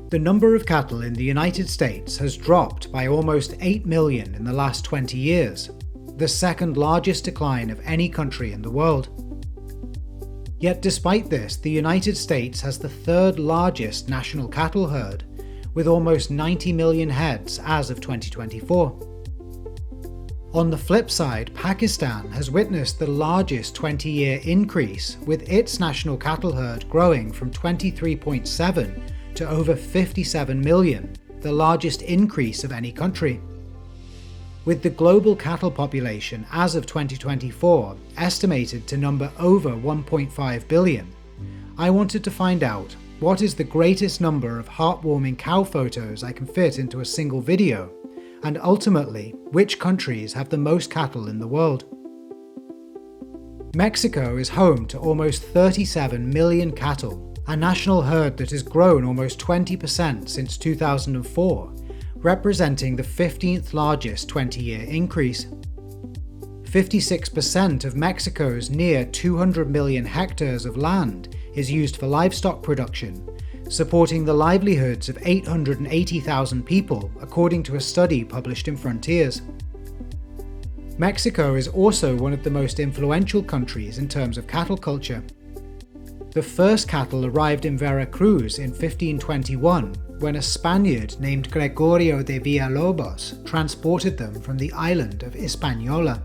The number of cattle in the United States has dropped by almost 8 million in the last 20 years, the second largest decline of any country in the world. Yet despite this, the United States has the third largest national cattle herd, with almost 90 million heads as of 2024. On the flip side, Pakistan has witnessed the largest 20-year increase, with its national cattle herd growing from 23.7 to over 57 million, the largest increase of any country. With the global cattle population as of 2024 estimated to number over 1.5 billion, I wanted to find out what is the greatest number of heartwarming cow photos I can fit into a single video, and ultimately, which countries have the most cattle in the world. Mexico is home to almost 37 million cattle, a national herd that has grown almost 20% since 2004, representing the 15th largest 20-year increase. 56% of Mexico's near 200 million hectares of land is used for livestock production, supporting the livelihoods of 880,000 people, according to a study published in Frontiers. Mexico is also one of the most influential countries in terms of cattle culture. The first cattle arrived in Veracruz in 1521, when a Spaniard named Gregorio de Villalobos transported them from the island of Hispaniola.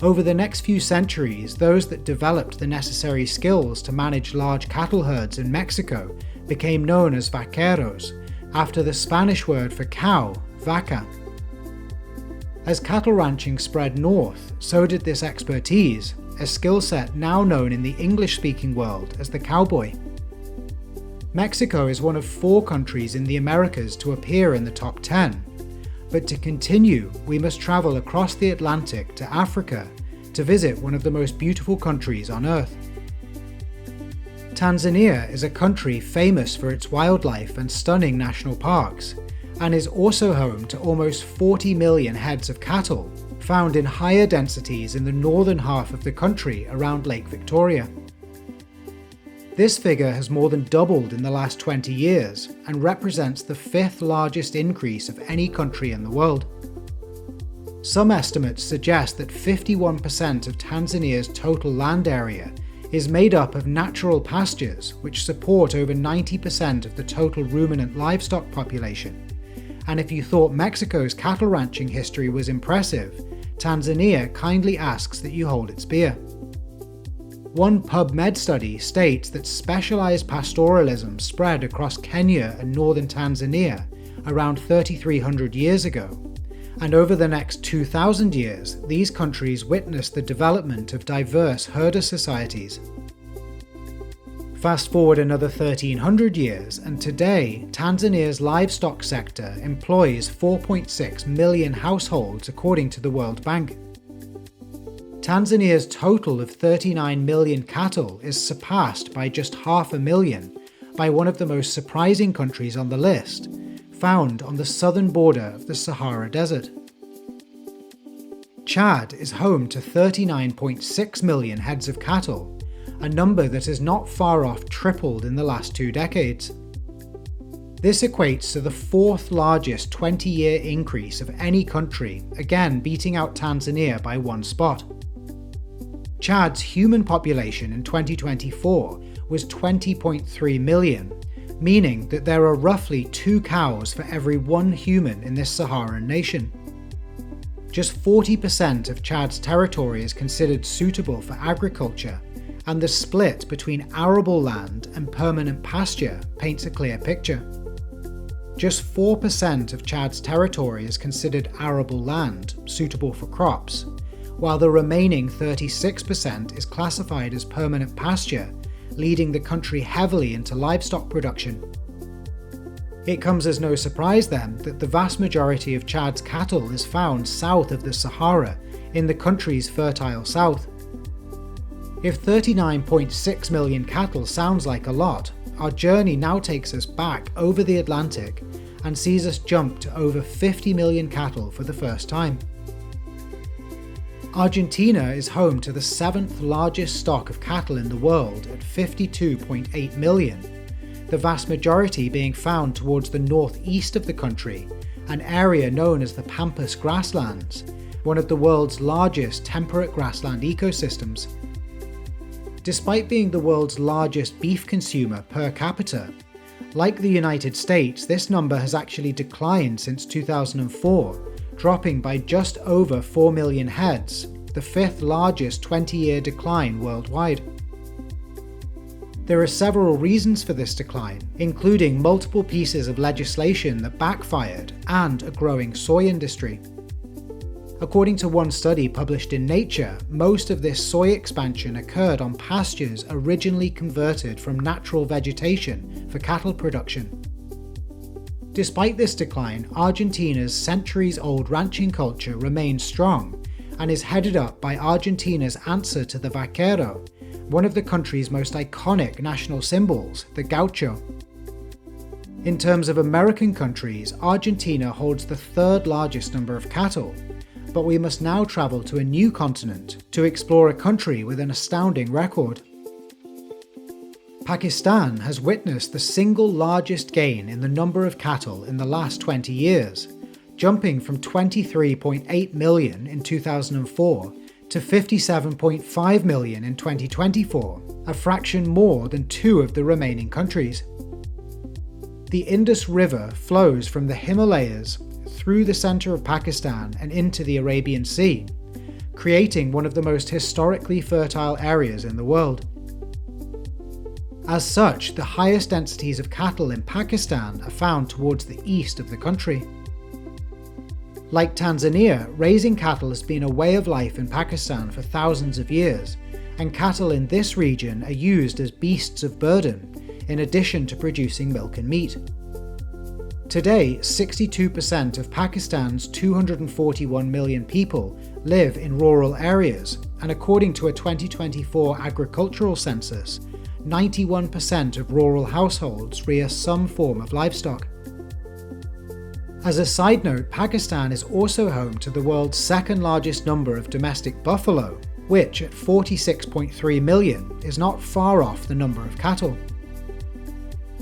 Over the next few centuries, those that developed the necessary skills to manage large cattle herds in Mexico became known as Vaqueros, after the Spanish word for cow, vaca. As cattle ranching spread north, so did this expertise, a skill set now known in the English-speaking world as the cowboy. Mexico is one of 4 countries in the Americas to appear in the top 10, but to continue, we must travel across the Atlantic to Africa to visit one of the most beautiful countries on Earth. Tanzania is a country famous for its wildlife and stunning national parks, and is also home to almost 40 million heads of cattle, found in higher densities in the northern half of the country around Lake Victoria. This figure has more than doubled in the last 20 years and represents the 5th largest increase of any country in the world. Some estimates suggest that 51% of Tanzania's total land area is made up of natural pastures, which support over 90% of the total ruminant livestock population. And if you thought Mexico's cattle ranching history was impressive, Tanzania kindly asks that you hold its beer. One PubMed study states that specialized pastoralism spread across Kenya and northern Tanzania around 3,300 years ago, and over the next 2,000 years, these countries witnessed the development of diverse herder societies. Fast forward another 1,300 years, and today, Tanzania's livestock sector employs 4.6 million households according to the World Bank. Tanzania's total of 39 million cattle is surpassed by just 500,000 by one of the most surprising countries on the list, found on the southern border of the Sahara Desert. Chad is home to 39.6 million heads of cattle, a number that has not far off tripled in the last 2 decades. This equates to the 4th largest 20-year increase of any country, again beating out Tanzania by 1 spot. Chad's human population in 2024 was 20.3 million, meaning that there are roughly 2 cows for every 1 human in this Saharan nation. Just 40% of Chad's territory is considered suitable for agriculture, and the split between arable land and permanent pasture paints a clear picture. Just 4% of Chad's territory is considered arable land, suitable for crops, while the remaining 36% is classified as permanent pasture, leading the country heavily into livestock production. It comes as no surprise then that the vast majority of Chad's cattle is found south of the Sahara, in the country's fertile south. If 39.6 million cattle sounds like a lot, our journey now takes us back over the Atlantic and sees us jump to over 50 million cattle for the first time. Argentina is home to the 7th largest stock of cattle in the world at 52.8 million, the vast majority being found towards the northeast of the country, an area known as the Pampas grasslands, one of the world's largest temperate grassland ecosystems. Despite being the world's largest beef consumer per capita, like the United States, this number has actually declined since 2004, dropping by just over 4 million heads, the 5th largest 20-year decline worldwide. There are several reasons for this decline, including multiple pieces of legislation that backfired and a growing soy industry. According to one study published in Nature, most of this soy expansion occurred on pastures originally converted from natural vegetation for cattle production. Despite this decline, Argentina's centuries-old ranching culture remains strong and is headed up by Argentina's answer to the Vaquero, one of the country's most iconic national symbols, the Gaucho. In terms of American countries, Argentina holds the 3rd largest number of cattle, but we must now travel to a new continent to explore a country with an astounding record. Pakistan has witnessed the single largest gain in the number of cattle in the last 20 years, jumping from 23.8 million in 2004 to 57.5 million in 2024, a fraction more than 2 of the remaining countries. The Indus River flows from the Himalayas through the center of Pakistan and into the Arabian Sea, creating one of the most historically fertile areas in the world. As such, the highest densities of cattle in Pakistan are found towards the east of the country. Like Tanzania, raising cattle has been a way of life in Pakistan for thousands of years, and cattle in this region are used as beasts of burden, in addition to producing milk and meat. Today, 62% of Pakistan's 241 million people live in rural areas, and according to a 2024 agricultural census, 91% of rural households rear some form of livestock. As a side note, Pakistan is also home to the world's 2nd largest number of domestic buffalo, which at 46.3 million is not far off the number of cattle.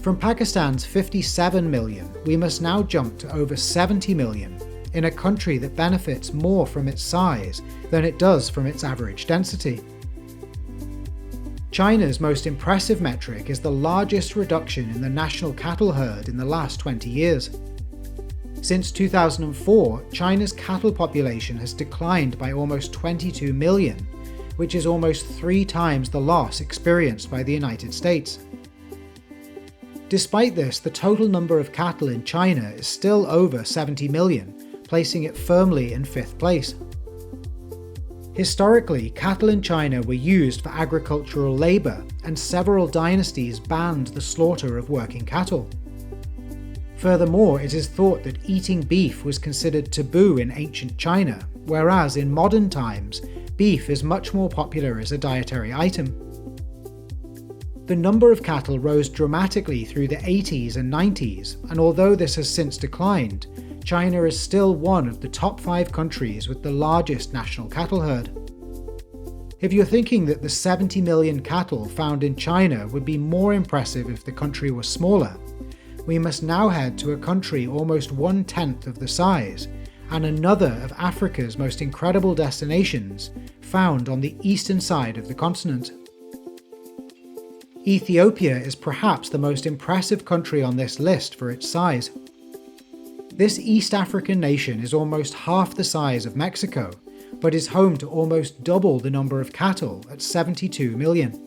From Pakistan's 57 million, we must now jump to over 70 million, in a country that benefits more from its size than it does from its average density. China's most impressive metric is the largest reduction in the national cattle herd in the last 20 years. Since 2004, China's cattle population has declined by almost 22 million, which is almost 3 times the loss experienced by the United States. Despite this, the total number of cattle in China is still over 70 million, placing it firmly in 5th place. Historically, cattle in China were used for agricultural labour, and several dynasties banned the slaughter of working cattle. Furthermore, it is thought that eating beef was considered taboo in ancient China, whereas in modern times, beef is much more popular as a dietary item. The number of cattle rose dramatically through the 80s and 90s, and although this has since declined, China is still one of the top 5 countries with the largest national cattle herd. If you're thinking that the 70 million cattle found in China would be more impressive if the country was smaller, we must now head to a country almost 1/10 of the size, and another of Africa's most incredible destinations, found on the eastern side of the continent. Ethiopia is perhaps the most impressive country on this list for its size. This East African nation is almost half the size of Mexico, but is home to almost double the number of cattle at 72 million.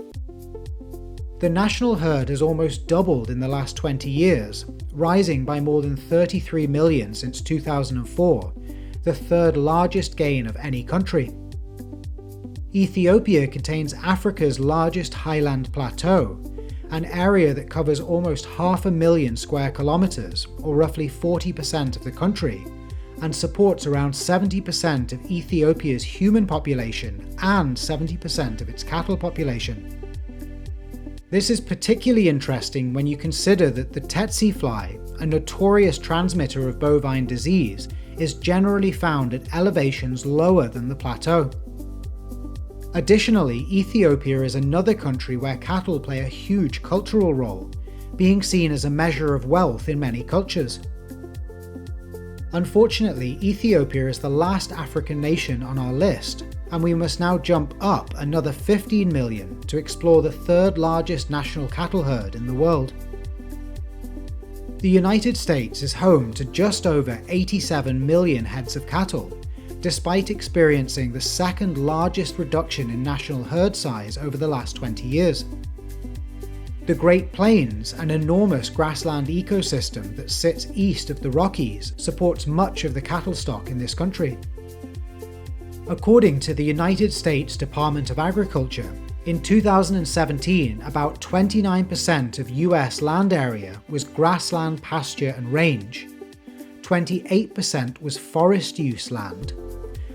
The national herd has almost doubled in the last 20 years, rising by more than 33 million since 2004, the 3rd largest gain of any country. Ethiopia contains Africa's largest highland plateau, an area that covers almost 500,000 square kilometers, or roughly 40% of the country, and supports around 70% of Ethiopia's human population and 70% of its cattle population. This is particularly interesting when you consider that the tsetse fly, a notorious transmitter of bovine disease, is generally found at elevations lower than the plateau. Additionally, Ethiopia is another country where cattle play a huge cultural role, being seen as a measure of wealth in many cultures. Unfortunately, Ethiopia is the last African nation on our list, and we must now jump up another 15 million to explore the third largest national cattle herd in the world. The United States is home to just over 87 million heads of cattle, despite experiencing the second largest reduction in national herd size over the last 20 years. The Great Plains, an enormous grassland ecosystem that sits east of the Rockies, supports much of the cattle stock in this country. According to the United States Department of Agriculture, in 2017, about 29% of US land area was grassland, pasture and range, 28% was forest use land,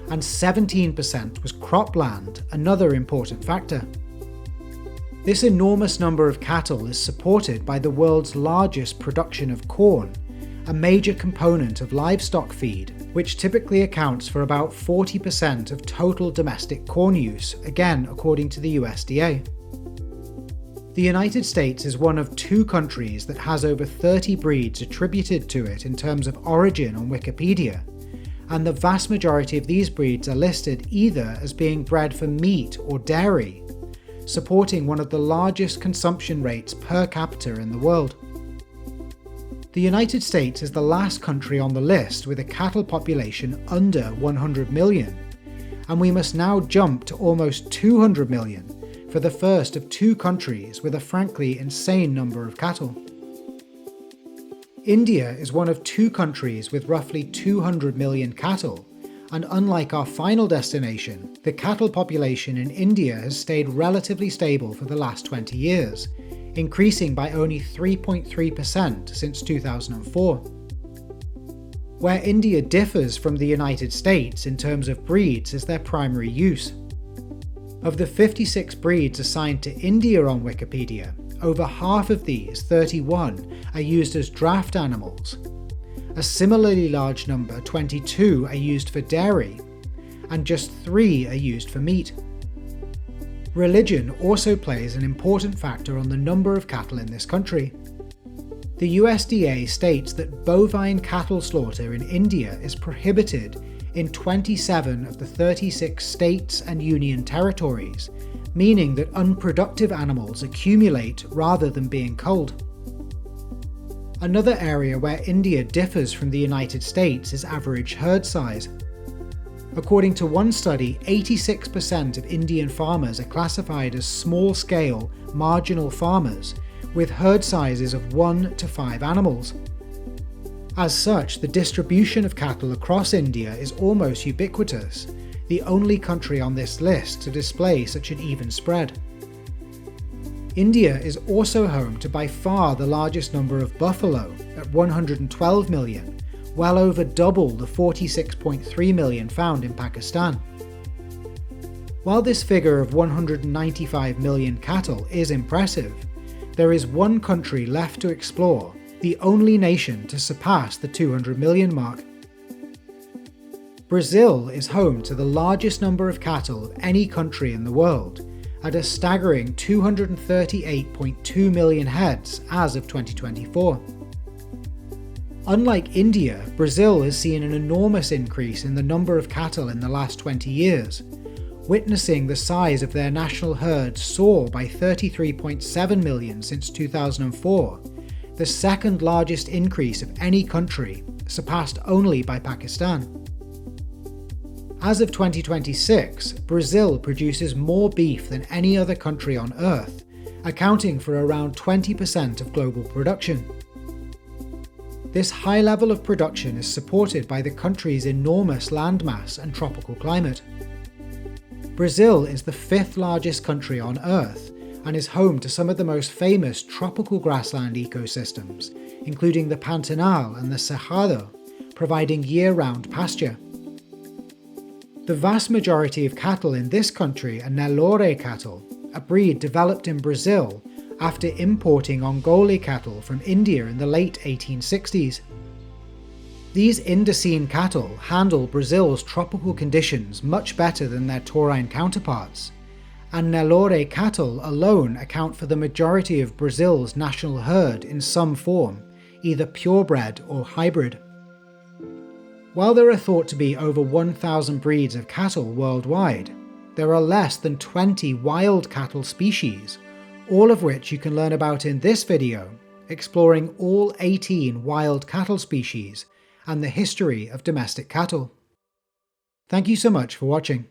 and 17% was cropland, another important factor. This enormous number of cattle is supported by the world's largest production of corn, a major component of livestock feed, which typically accounts for about 40% of total domestic corn use, again according to the USDA. The United States is one of 2 countries that has over 30 breeds attributed to it in terms of origin on Wikipedia, and the vast majority of these breeds are listed either as being bred for meat or dairy, supporting one of the largest consumption rates per capita in the world. The United States is the last country on the list with a cattle population under 100 million, and we must now jump to almost 200 million for the first of 2 countries with a frankly insane number of cattle. India is one of 2 countries with roughly 200 million cattle, and unlike our final destination, the cattle population in India has stayed relatively stable for the last 20 years, increasing by only 3.3% since 2004. Where India differs from the United States in terms of breeds is their primary use. Of the 56 breeds assigned to India on Wikipedia, over half of these, 31, are used as draft animals. A similarly large number, 22, are used for dairy, and just 3 are used for meat. Religion also plays an important factor on the number of cattle in this country. The USDA states that bovine cattle slaughter in India is prohibited in 27 of the 36 states and union territories, meaning that unproductive animals accumulate rather than being culled. Another area where India differs from the United States is average herd size. According to one study, 86% of Indian farmers are classified as small-scale, marginal farmers, with herd sizes of 1 to 5 animals. As such, the distribution of cattle across India is almost ubiquitous, the only country on this list to display such an even spread. India is also home to by far the largest number of buffalo, at 112 million, well over double the 46.3 million found in Pakistan. While this figure of 195 million cattle is impressive, there is one country left to explore, the only nation to surpass the 200 million mark. Brazil is home to the largest number of cattle of any country in the world, at a staggering 238.2 million heads as of 2024. Unlike India, Brazil has seen an enormous increase in the number of cattle in the last 20 years, witnessing the size of their national herd soar by 33.7 million since 2004, the second largest increase of any country, surpassed only by Pakistan. As of 2026, Brazil produces more beef than any other country on Earth, accounting for around 20% of global production. This high level of production is supported by the country's enormous landmass and tropical climate. Brazil is the 5th largest country on Earth and is home to some of the most famous tropical grassland ecosystems, including the Pantanal and the Cerrado, providing year-round pasture. The vast majority of cattle in this country are Nelore cattle, a breed developed in Brazil after importing Ongole cattle from India in the late 1860s. These Indusine cattle handle Brazil's tropical conditions much better than their taurine counterparts, and Nelore cattle alone account for the majority of Brazil's national herd in some form, either purebred or hybrid. While there are thought to be over 1,000 breeds of cattle worldwide, there are less than 20 wild cattle species, all of which you can learn about in this video, exploring all 18 wild cattle species and the history of domestic cattle. Thank you so much for watching.